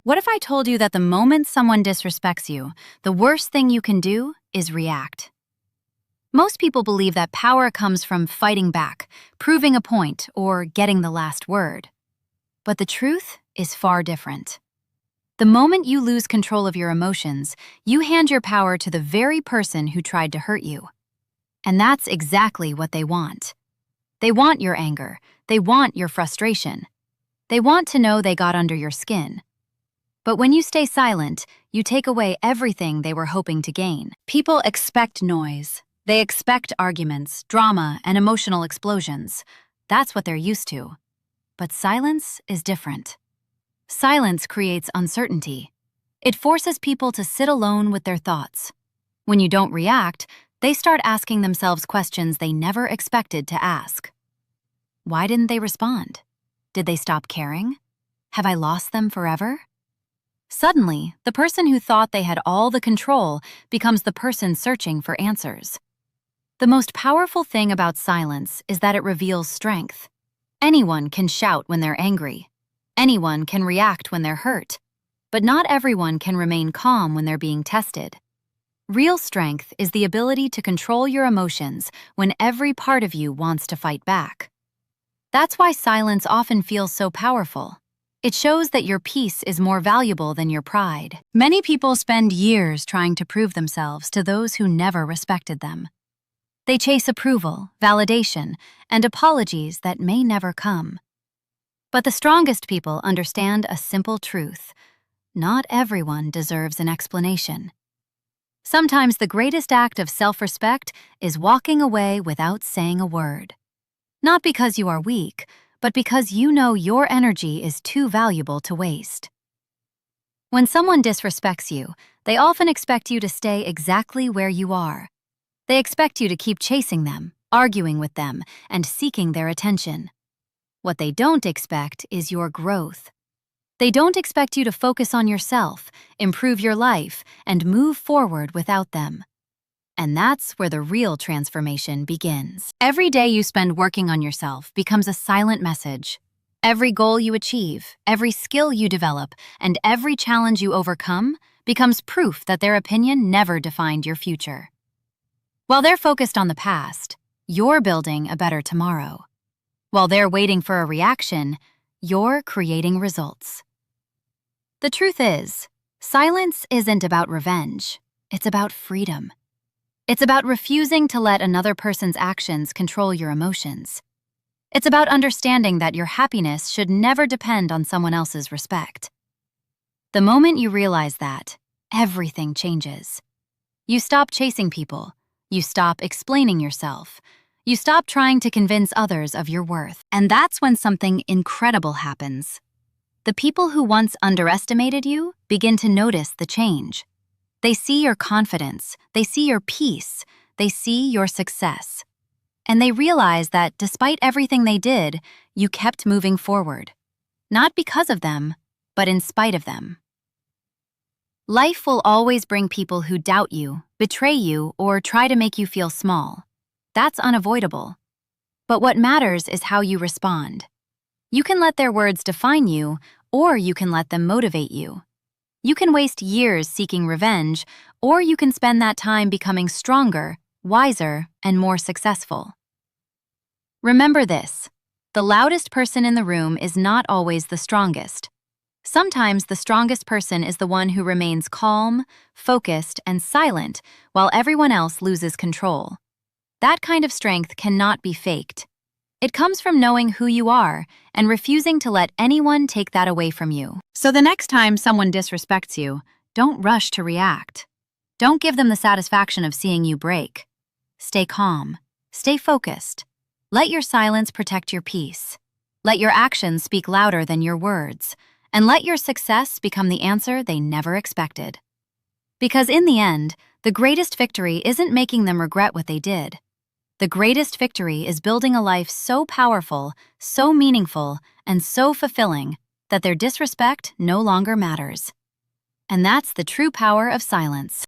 What if I told you that the moment someone disrespects you, the worst thing you can do is react? Most people believe that power comes from fighting back, proving a point, or getting the last word. But the truth is far different. The moment you lose control of your emotions, you hand your power to the very person who tried to hurt you. And that's exactly what they want. They want your anger. They want your frustration. They want to know they got under your skin. But when you stay silent, you take away everything they were hoping to gain. People expect noise. They expect arguments, drama, and emotional explosions. That's what they're used to. But silence is different. Silence creates uncertainty. It forces people to sit alone with their thoughts. When you don't react, they start asking themselves questions they never expected to ask. Why didn't they respond? Did they stop caring? Have I lost them forever? Suddenly, the person who thought they had all the control becomes the person searching for answers. The most powerful thing about silence is that it reveals strength. Anyone can shout when they're angry. Anyone can react when they're hurt. But not everyone can remain calm when they're being tested. Real strength is the ability to control your emotions when every part of you wants to fight back. That's why silence often feels so powerful. It shows that your peace is more valuable than your pride. Many people spend years trying to prove themselves to those who never respected them. They chase approval, validation, and apologies that may never come. But the strongest people understand a simple truth. Not everyone deserves an explanation. Sometimes the greatest act of self-respect is walking away without saying a word. Not because you are weak, but because you know your energy is too valuable to waste. When someone disrespects you, they often expect you to stay exactly where you are. They expect you to keep chasing them, arguing with them, and seeking their attention. What they don't expect is your growth. They don't expect you to focus on yourself, improve your life, and move forward without them. And that's where the real transformation begins. Every day you spend working on yourself becomes a silent message. Every goal you achieve, every skill you develop, and every challenge you overcome becomes proof that their opinion never defined your future. While they're focused on the past, you're building a better tomorrow. While they're waiting for a reaction, you're creating results. The truth is, silence isn't about revenge. It's about freedom. It's about refusing to let another person's actions control your emotions. It's about understanding that your happiness should never depend on someone else's respect. The moment you realize that, everything changes. You stop chasing people. You stop explaining yourself. You stop trying to convince others of your worth. And that's when something incredible happens. The people who once underestimated you begin to notice the change. They see your confidence, they see your peace, they see your success. And they realize that despite everything they did, you kept moving forward. Not because of them, but in spite of them. Life will always bring people who doubt you, betray you, or try to make you feel small. That's unavoidable. But what matters is how you respond. You can let their words define you, or you can let them motivate you. You can waste years seeking revenge, or you can spend that time becoming stronger, wiser, and more successful. Remember this: the loudest person in the room is not always the strongest. Sometimes the strongest person is the one who remains calm, focused, and silent while everyone else loses control. That kind of strength cannot be faked. It comes from knowing who you are and refusing to let anyone take that away from you. So the next time someone disrespects you, don't rush to react. Don't give them the satisfaction of seeing you break. Stay calm. Stay focused. Let your silence protect your peace. Let your actions speak louder than your words. And let your success become the answer they never expected. Because in the end, the greatest victory isn't making them regret what they did. The greatest victory is building a life so powerful, so meaningful, and so fulfilling that their disrespect no longer matters. And that's the true power of silence.